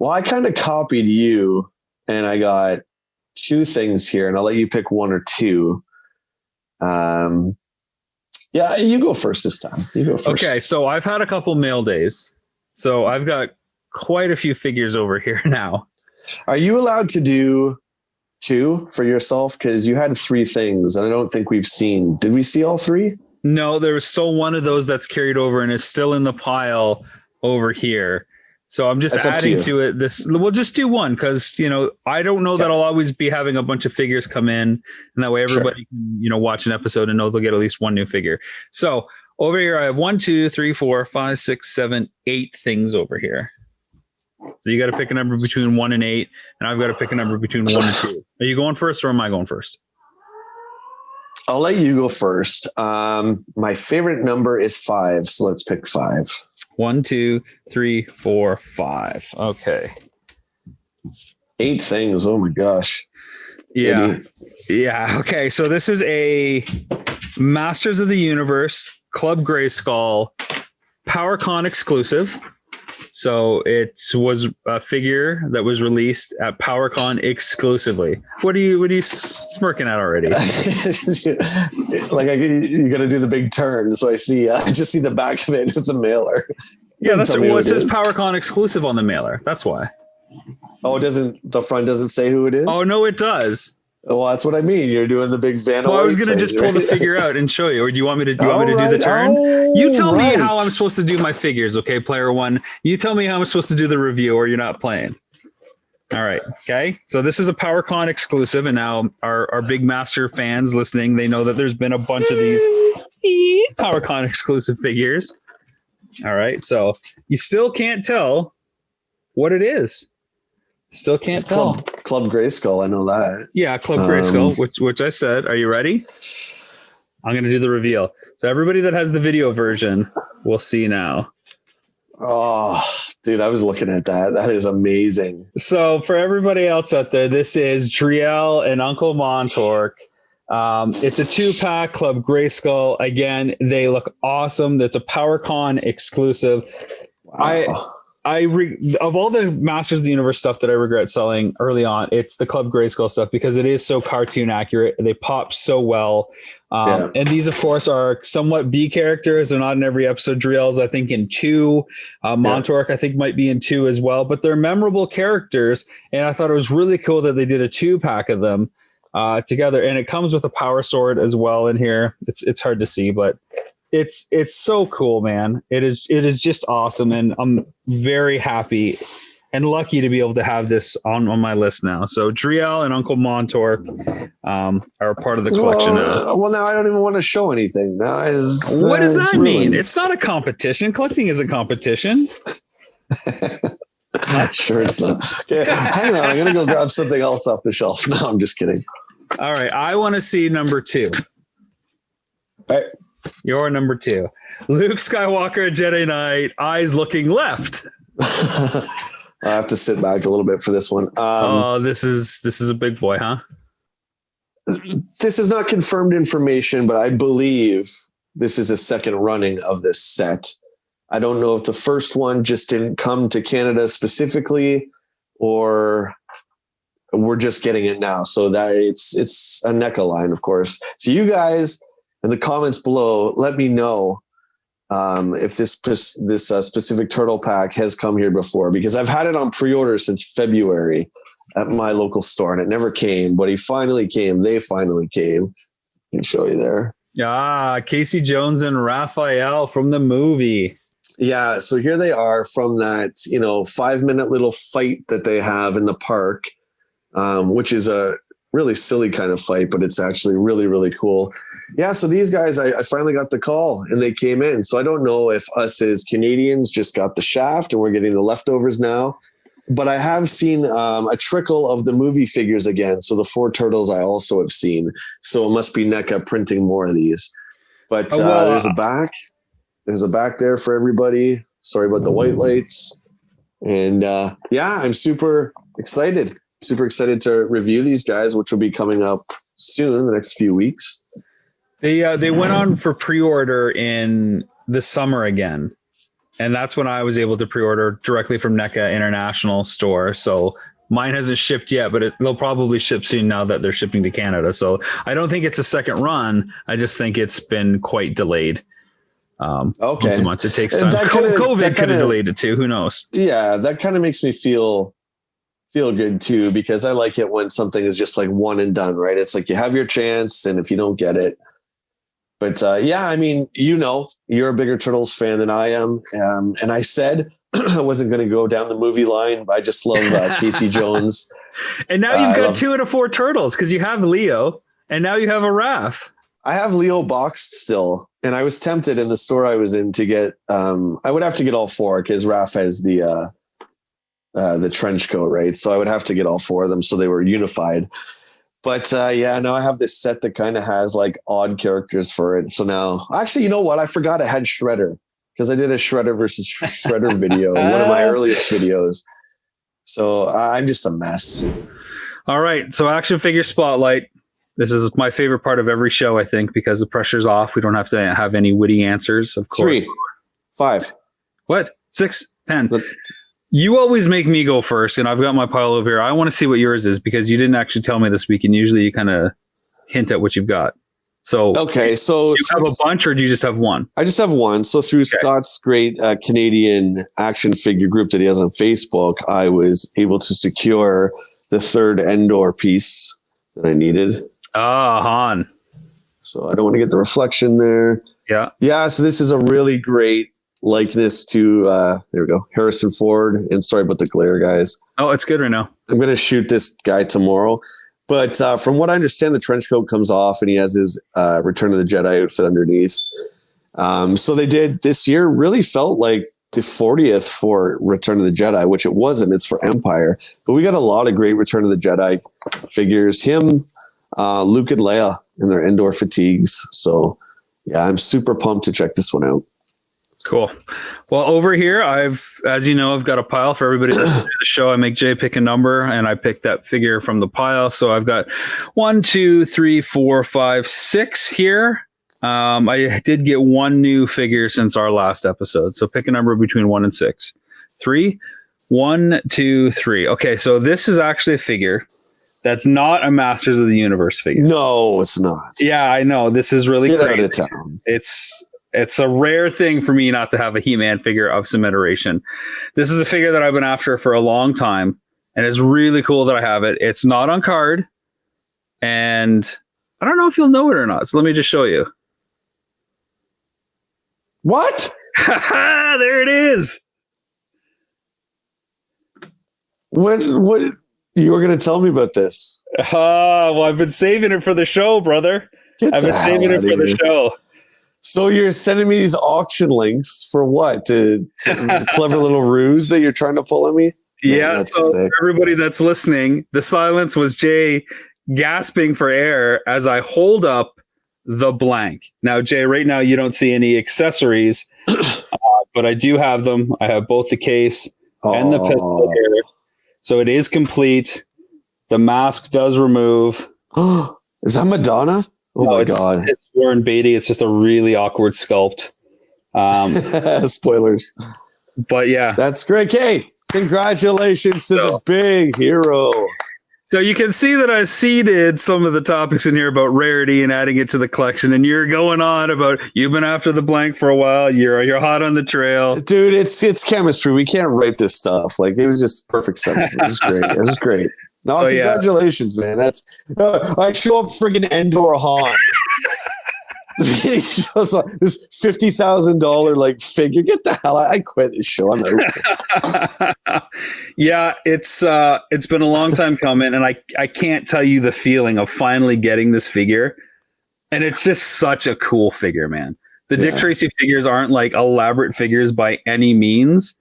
Well, I kind of copied you, and I got two things here, and I'll let you pick one or two. Yeah, you go first this time. You go first. Okay, so I've had a couple mail days, so I've got quite a few figures over here now. Are you allowed to do two for yourself? Because you had three things, and I don't think we've seen. Did we see all three? No, there was still one of those that's carried over and is still in the pile over here. So I'm just adding to it. We'll just do one because, I don't know that I'll always be having a bunch of figures come in, and that way everybody can, watch an episode and know they'll get at least one new figure. So over here, I have 1, 2, 3, 4, 5, 6, 7, 8 things over here. So you got to pick a number between 1 and 8, and I've got to pick a number between 1 and 2. Are you going first or am I going first? I'll let you go first. My favorite number is 5, so let's pick 5. 1, 2, 3, 4, 5. Okay. 8 things. Oh my gosh. Yeah. Maybe. Yeah. Okay. So this is a Masters of the Universe Club Grayskull PowerCon exclusive. So it was a figure that was released at PowerCon exclusively. What are you smirking at already? Like you got to do the big turn. So I just see the back of it with the mailer. Yeah, that's what it says. PowerCon exclusive on the mailer. That's why. Oh, the front doesn't say who it is? Oh no, it does. Well, that's what I mean. You're doing the big Vanna. Well, I was gonna just pull the figure out and show you, or do you want me to do the turn? You tell me how I'm supposed to do my figures, okay, player one. You tell me how I'm supposed to do the review, or you're not playing. All right, okay. So this is a PowerCon exclusive, and now our big master fans listening, they know that there's been a bunch of these PowerCon exclusive figures. All right, so you still can't tell what it is. Still can't tell. Club Grayskull, I know that. Yeah, Club Grayskull, which I said. Are you ready? I'm going to do the reveal. So everybody that has the video version will see now. Oh, dude, I was looking at that. That is amazing. So for everybody else out there, this is Driel and Uncle Montork. It's a 2-pack Club Grayskull. Again, they look awesome. That's a PowerCon exclusive. Wow. Of all the Masters of the Universe stuff that I regret selling early on, it's the Club Grayskull stuff because it is so cartoon accurate. They pop so well. And these, of course, are somewhat B characters. They're not in every episode. Driel's, I think, in 2. Montork, I think, might be in 2 as well. But they're memorable characters. And I thought it was really cool that they did a 2-pack of them together. And it comes with a power sword as well in here. It's hard to see, but it's so cool, man. It is just awesome, and I'm very happy and lucky to be able to have this on my list now. So Driel and Uncle Montork are a part of the collection now. Well, now I don't even want to show anything. Now what does that mean? It's not a competition. Collecting is a competition. Sure it's not. Okay, hang on. I'm gonna go grab something else off the shelf. No, I'm just kidding. All right, I want to see number 2. All right. Your number 2, Luke Skywalker, Jedi Knight, eyes looking left. I have to sit back a little bit for this one. This is a big boy, huh? This is not confirmed information, but I believe this is a second running of this set. I don't know if the first one just didn't come to Canada specifically, or we're just getting it now. So that it's a NECA line, of course. So you guys in the comments below, let me know if this specific turtle pack has come here before, because I've had it on pre-order since February at my local store, and it never came, but he finally came. They finally came. I can show you there. Casey Jones and Raphael from the movie. Yeah, so here they are from that 5-minute little fight that they have in the park, which is a really silly kind of fight, but it's actually really, really cool. Yeah, so these guys, I finally got the call and they came in. So I don't know if us as Canadians just got the shaft and we're getting the leftovers now, but I have seen a trickle of the movie figures again. So the 4 turtles I also have seen. So it must be NECA printing more of these. But there's a back. There's a back there for everybody. Sorry about the white lights. And I'm super excited. Super excited to review these guys, which will be coming up soon in the next few weeks. They went on for pre-order in the summer again, And that's when I was able to pre-order directly from NECA International Store. So mine hasn't shipped yet, but they'll probably ship soon now that they're shipping to Canada. So I don't think it's a second run. I just think it's been quite delayed. Months. It takes time. COVID could have delayed it too. Who knows? Yeah, that kind of makes me feel good too, because I like it when something is just like one and done, right? It's like you have your chance, and if you don't get it. But yeah, I mean, you're a bigger Turtles fan than I am. And I said I wasn't going to go down the movie line, but I just love Casey Jones. And now you've got 2 out of 4 Turtles, because you have Leo and now you have a Raph. I have Leo boxed still. And I was tempted in the store I was in to get, I would have to get all 4 because Raph has the trench coat, right? So I would have to get all 4 of them so they were unified. But yeah, now I have this set that kind of has like odd characters for it. So now, actually, you know what? I forgot I had Shredder, because I did a Shredder versus Shredder video, one of my earliest videos. So I'm just a mess. All right. So action figure spotlight. This is my favorite part of every show, I think, because the pressure's off. We don't have to have any witty answers, of course. 3, 5. What? 6, 10. You always make me go first, and I've got my pile over here. I want to see what yours is, because you didn't actually tell me this week, and usually you kind of hint at what you've got. So okay, so do you have a bunch, or do you just have one? I just have one. So through Scott's great Canadian action figure group that he has on Facebook, I was able to secure the 3rd Endor piece that I needed. Han. So I don't want to get the reflection there. Yeah. So this is a really great likeness to there we go, Harrison Ford. And sorry about the glare, guys. Oh, it's good right now. I'm going to shoot this guy tomorrow. But from what I understand, the trench coat comes off and he has his Return of the Jedi outfit underneath. So they did this year, really felt like the 40th for Return of the Jedi, which it wasn't. It's for Empire. But we got a lot of great Return of the Jedi figures. Him, Luke and Leia in their Endor fatigues. So yeah, I'm super pumped to check this one out. Cool. Well, over here, I've got a pile for everybody that's to the show. I make Jay pick a number, and I pick that figure from the pile. So I've got 1, 2, 3, 4, 5, 6 here. I did get 1 new figure since our last episode. So pick a number between 1 and 6. 3, 1, 2, 3. Okay, so this is actually a figure that's not a Masters of the Universe figure. No, it's not. Yeah, I know. This is really crazy. Out of town. It's a rare thing for me not to have a He-Man figure of some iteration. This is a figure that I've been after for a long time, and it's really cool that I have it. It's not on card, and I don't know if you'll know it or not. So let me just show you. What? There it is. What you were going to tell me about this? Well, I've been saving it for the show, brother. I've been saving it for the show. So you're sending me these auction links for what? To clever little ruse that you're trying to pull on me? Yeah. Man, so sick. Everybody that's listening, the silence was Jay gasping for air as I hold up the blank. Now, Jay, right now you don't see any accessories, but I do have them. I have both the case and the pistol here. So it is complete. The mask does remove. Is that Madonna? Oh my God. It's Warren Beatty. It's just a really awkward sculpt. Spoilers. But yeah. That's great. Hey, congratulations to the big hero. So you can see that I seeded some of the topics in here about rarity and adding it to the collection. And you're going on about you've been after the blank for a while. You're hot on the trail. Dude, it's chemistry. We can't write this stuff. Like, it was just perfect sentiment. It was great. It was great. No, congratulations, man. That's I show up friggin' Endor Han. He shows up this $50,000 like figure. Get the hell out! I quit this show. I'm out. Yeah, it's been a long time coming, and I can't tell you the feeling of finally getting this figure. And it's just such a cool figure, man. The Dick Tracy figures aren't like elaborate figures by any means,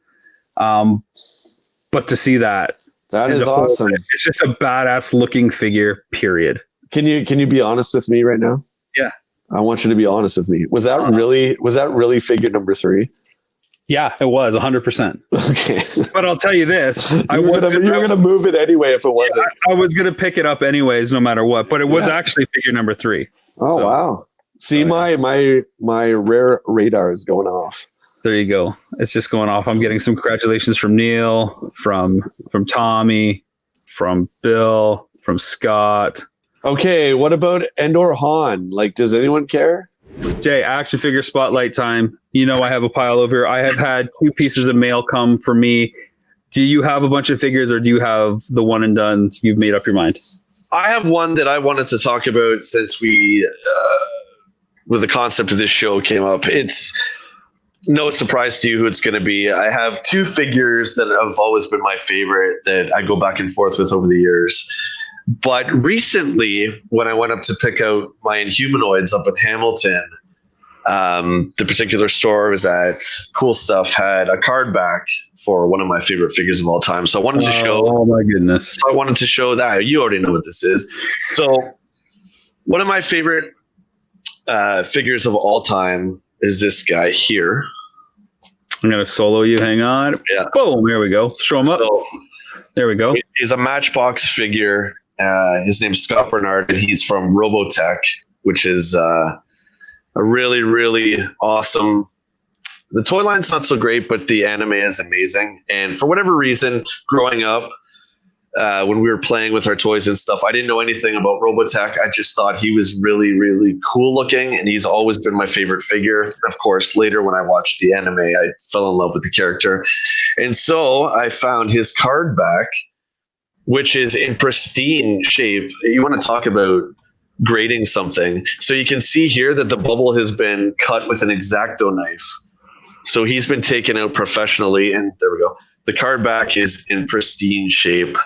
but to see that. That is awesome. It's just a badass looking figure, period. Can you be honest with me right now? Yeah. I want you to be honest with me. Was that really figure number 3? Yeah, it was 100%. Okay. But I'll tell you this. You were going to move it anyway if it wasn't. I was going to pick it up anyways, no matter what, but it was actually figure number 3. Oh, wow. See, my rare radar is going off. There you go. It's just going off. I'm getting some congratulations from Neil, from Tommy, from Bill, from Scott. Okay, what about Endor Han? Like, does anyone care? Jay, action figure spotlight time. You know I have a pile over here. I have had 2 pieces of mail come for me. Do you have a bunch of figures, or do you have the one and done? You've made up your mind. I have one that I wanted to talk about since we, with the concept of this show came up. It's no surprise to you who it's going to be. I have 2 figures that have always been my favorite that I go back and forth with over the years. But recently, when I went up to pick out my Inhumanoids up in Hamilton, the particular store I was at, Cool Stuff, had a card back for one of my favorite figures of all time. So I wanted to show. Oh my goodness! So I wanted to show that. You already know what this is. So one of my favorite figures of all time is this guy here. I'm gonna solo you. Hang on. Yeah. Boom. There we go. Show him up. There we go. He's a Matchbox figure. His name's Scott Bernard, and he's from Robotech, which is a really, really awesome. The toy line's not so great, but the anime is amazing. And for whatever reason, growing up, when we were playing with our toys and stuff, I didn't know anything about Robotech. I just thought he was really, really cool looking, and he's always been my favorite figure. Of course, later when I watched the anime, I fell in love with the character. And so I found his card back, which is in pristine shape. You want to talk about grading something. So you can see here that the bubble has been cut with an X-Acto knife. So he's been taken out professionally, and there we go. The card back is in pristine shape.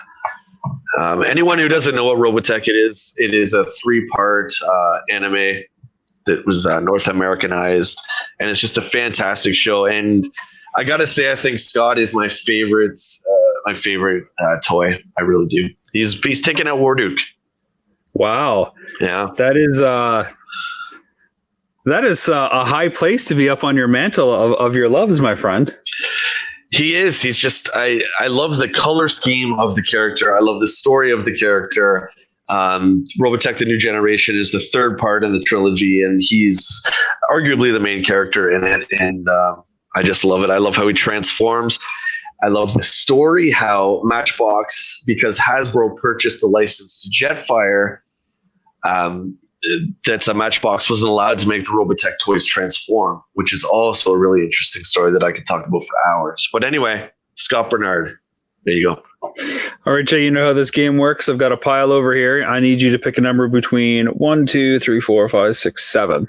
Anyone who doesn't know what Robotech it is a 3-part anime that was North Americanized, and it's just a fantastic show. And I gotta say, I think Scott is my favorite toy. I really do. He's taken out Warduke. Wow. Yeah. That is a high place to be up on your mantle of your loves, my friend. He is. He's just. I love the color scheme of the character. I love the story of the character. Robotech: The New Generation is the 3rd part in the trilogy, and he's arguably the main character in it. And I just love it. I love how he transforms. I love the story, how Matchbox, because Hasbro purchased the license to Jetfire, that's a Matchbox wasn't allowed to make the Robotech toys transform, which is also a really interesting story that I could talk about for hours. But anyway, Scott Bernard, there you go. All right, Jay, you know how this game works. I've got a pile over here. I need you to pick a number between 1, 2, 3, 4, 5, 6, 7.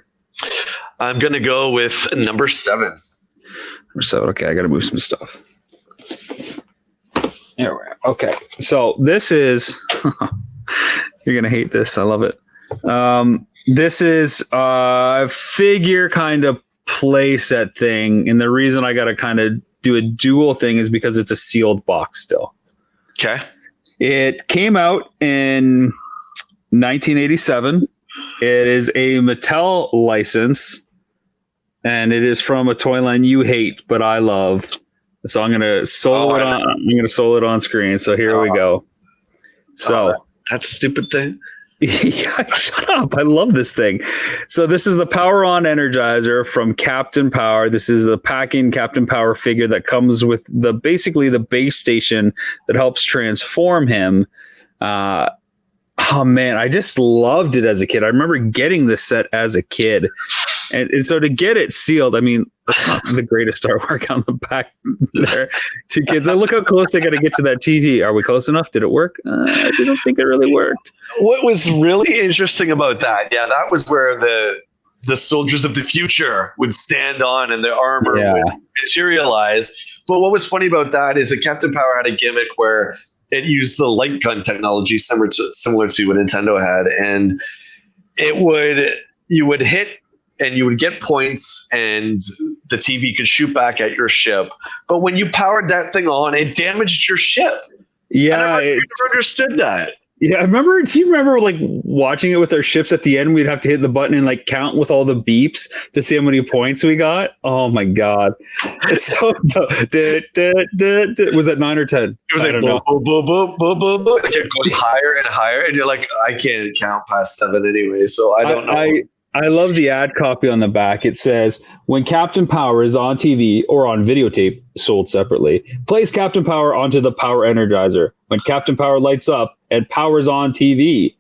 I'm going to go with number 7. Number 7. Okay, I got to move some stuff. There we are. Okay, so this is you're gonna hate this. I love it. This is a figure kind of playset thing, and the reason I got to kind of do a dual thing is because it's a sealed box still. Okay. It came out in 1987. It is a Mattel license, and it is from a toy line you hate, but I love. So I'm gonna solo it on. I'm gonna solo it on screen. So here we go. So that stupid thing. Yeah, shut up. I love this thing. So this is the Power On Energizer from Captain Power. This is the packing Captain Power figure that comes with basically the base station that helps transform him. Oh man, I just loved it as a kid. I remember getting this set as a kid. And so to get it sealed, I mean, that's not the greatest artwork on the back there. 2 kids, look how close they got to get to that TV. Are we close enough? Did it work? I don't think it really worked. What was really interesting about that, that was where the soldiers of the future would stand on and their armor would materialize. But what was funny about that is that Captain Power had a gimmick where it used the light gun technology similar to what Nintendo had, and you would hit and you would get points, and the TV could shoot back at your ship. But when you powered that thing on, it damaged your ship. Yeah, I never understood that. Yeah, I remember. Do you remember like watching it with our ships at the end? We'd have to hit the button and like count with all the beeps to see how many points we got. Oh my god! It's so was that 9 or 10? It was like boom, boom, boom, boom, boom, boom, boom. It kept going higher and higher, and you're like, I can't count past 7 anyway, so I don't know. I love the ad copy on the back. It says, when Captain Power is on TV or on videotape, sold separately, place Captain Power onto the Power Energizer. When Captain Power lights up and powers on TV,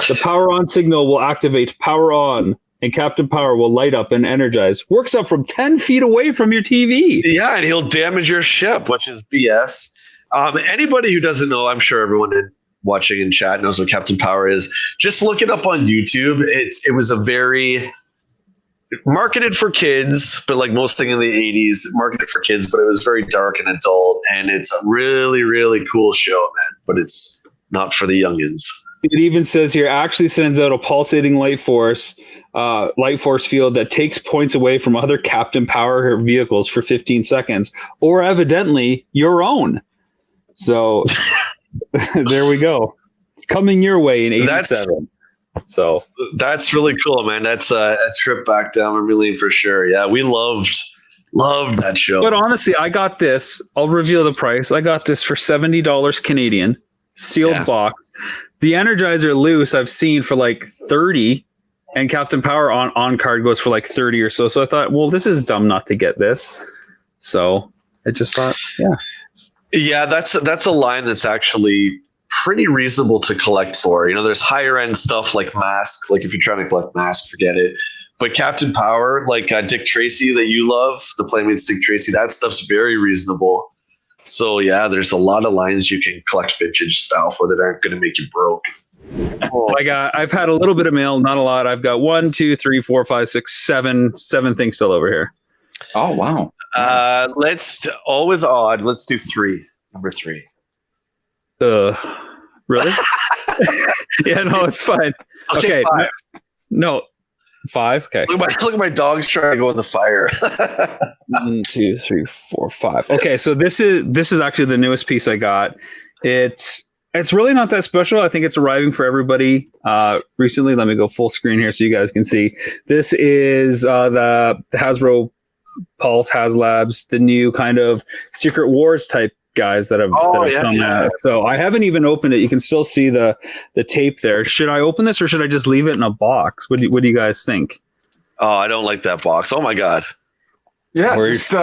the power on signal will activate power on, and Captain Power will light up and energize. Works up from 10 feet away from your TV. Yeah, and he'll damage your ship, which is BS. Anybody who doesn't know, I'm sure everyone watching in chat knows what Captain Power is. Just look it up on YouTube. It was a very marketed for kids, but like most thing in the 80s, marketed for kids, but it was very dark and adult, and it's a really, really cool show, man. But it's not for the youngins. It even says here, actually sends out a pulsating light force field that takes points away from other Captain Power vehicles for 15 seconds, or evidently your own. So there we go. Coming your way in 87. So that's really cool, man. That's a trip back down memory lane for sure. Yeah, we loved that show. But honestly, I got this. I'll reveal the price. I got this for $70 Canadian, sealed box. The Energizer loose I've seen for like 30, and Captain Power on card goes for like 30 or so. So I thought, well, this is dumb not to get this. So I just thought, yeah, that's a line that's actually pretty reasonable to collect for. You know, there's higher end stuff like M.A.S.K. Like if you're trying to collect M.A.S.K, forget it. But Captain Power, like Dick Tracy that you love, the Playmates Dick Tracy, that stuff's very reasonable. So yeah, there's a lot of lines you can collect vintage style for that aren't going to make you broke. I've had a little bit of mail, not a lot. I've got 1, 2, 3, 4, 5, 6, 7 things still over here. Oh wow! Nice. Let's always odd. Let's do 3. Number 3. Really? Yeah, no, it's fine. Okay, 5. No, 5. Okay. Look at my dogs trying to go in the fire. 1, 2, 3, 4, 5. Okay, so this is actually the newest piece I got. It's really not that special. I think it's arriving for everybody recently. Let me go full screen here so you guys can see. This is the Hasbro Pulse HasLabs, the new kind of Secret Wars type guys that have come out. So I haven't even opened it. You can still see the tape there. Should I open this or should I just leave it in a box? What do you guys think? Oh, I don't like that box. Oh my God. Yeah, just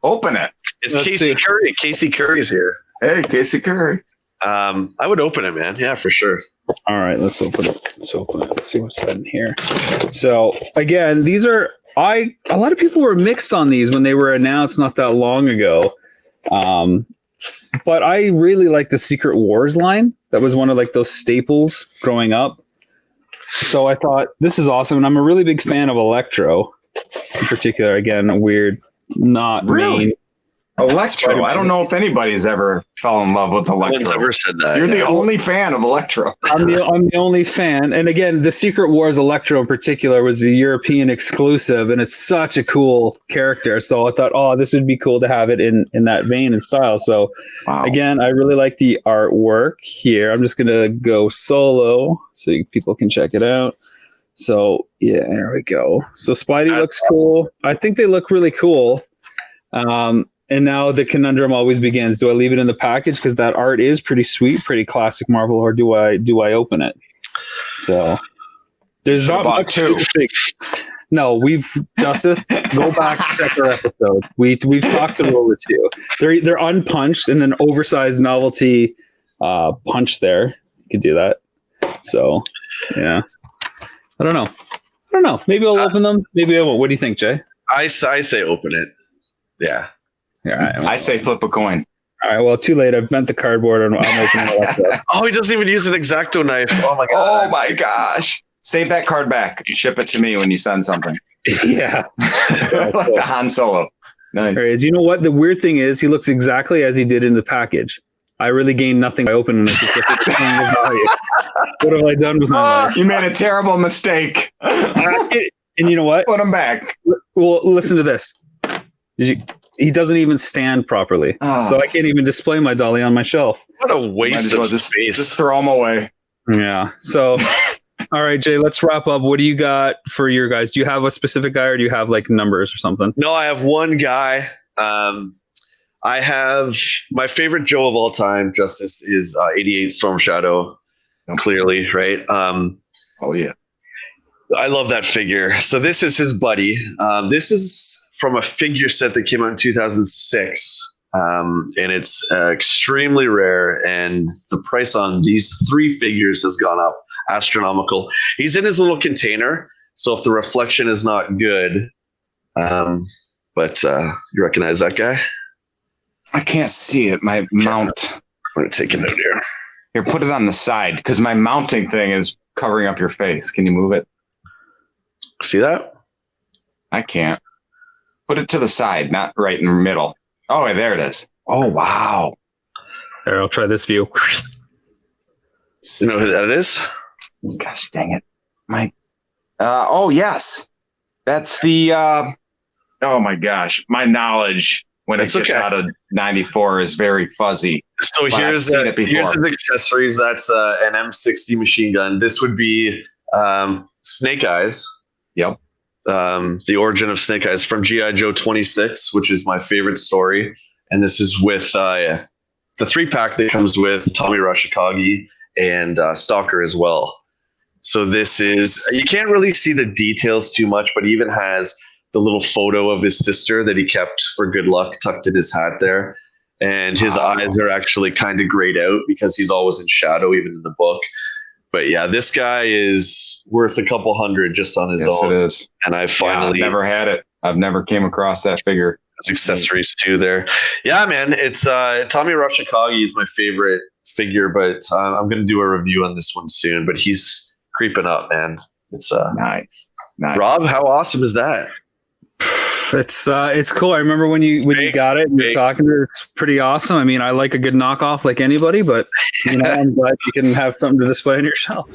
open it. It's Casey Curry. Casey Curry's here. Hey, Casey Curry. I would open it, man. Yeah, for sure. All right, let's open it. Let's see what's in here. So again, these are a lot of people were mixed on these when they were announced not that long ago. But I really like the Secret Wars line. That was one of like those staples growing up. So I thought this is awesome. And I'm a really big fan of Electro in particular. Again, a weird, not really main. Electro. I don't know if anybody's ever fell in love with Electro. No one's ever said that. You're the only fan of Electro. I'm the only fan. And again, the Secret Wars Electro in particular was a European exclusive, and it's such a cool character. So I thought, oh, this would be cool to have it in that vein and style. So again, I really like the artwork here. I'm just going to go solo so people can check it out. So yeah, there we go. So Spidey looks cool. I think they look really cool. And now the conundrum always begins. Do I leave it in the package? Because that art is pretty sweet, pretty classic Marvel, or do I open it? So there's not much to think. No, Justice, go back and check our episode. We've talked through over 2. They're unpunched and then oversized novelty punch there. You could do that. So yeah. I don't know. Maybe I'll open them. Maybe I won't. What do you think, Jay? I say open it. Yeah. Yeah, right. I say flip a coin. All right. Well, too late. I've bent the cardboard and I'm opening it up. Oh, he doesn't even use an X-Acto knife. Oh my God. Oh my gosh. Save that card back. Ship it to me when you send something. Yeah. Like the Han Solo. Nice. Right, you know what? The weird thing is he looks exactly as he did in the package. I really gained nothing by opening this. What have I done with my life? You made a terrible mistake. And you know what? Put him back. Well, listen to this. He doesn't even stand properly. So I can't even display my dolly on my shelf. What a waste of space. Just throw them away. Yeah. So, all right, Jay, let's wrap up. What do you got for your guys? Do you have a specific guy or do you have like numbers or something? No, I have one guy. I have my favorite Joe of all time, Justice, is 88 Storm Shadow. Clearly, right? Oh, yeah. I love that figure. So this is his buddy. This is from a figure set that came out in 2006. And it's extremely rare. And the price on these 3 figures has gone up astronomical. He's in his little container. So if the reflection is not good, but you recognize that guy? I can't see it. My mount. I'm going to take a note here. Here, put it on the side because my mounting thing is covering up your face. Can you move it? See that? I can't. Put it to the side, not right in the middle. Oh, there it is. Oh, wow. There, I'll try this view. You know who that is? Gosh dang it. Oh, yes. That's the, oh my gosh. My knowledge when it gets out of 94 is very fuzzy. So here's his accessories. That's an M60 machine gun. This would be Snake Eyes. Yep. The origin of Snake Eyes from G.I. Joe 26, which is my favorite story. And this is with the 3-pack that comes with Tommy Rashikagi and Stalker as well. So this is, you can't really see the details too much, but he even has the little photo of his sister that he kept for good luck tucked in his hat there. And his eyes are actually kind of grayed out because he's always in shadow, even in the book. But yeah, this guy is worth a couple hundred just on his own. Yes, it is. And I've never had it. I've never came across that figure. It's accessories too there. Yeah, man. It's Tommy Rashikagi is my favorite figure, but I'm going to do a review on this one soon. But he's creeping up, man. It's nice. Rob, how awesome is that? It's cool. I remember when you got it and you're talking to it, it's pretty awesome. I mean, I like a good knockoff like anybody, but I'm glad you can have something to display on your shelf.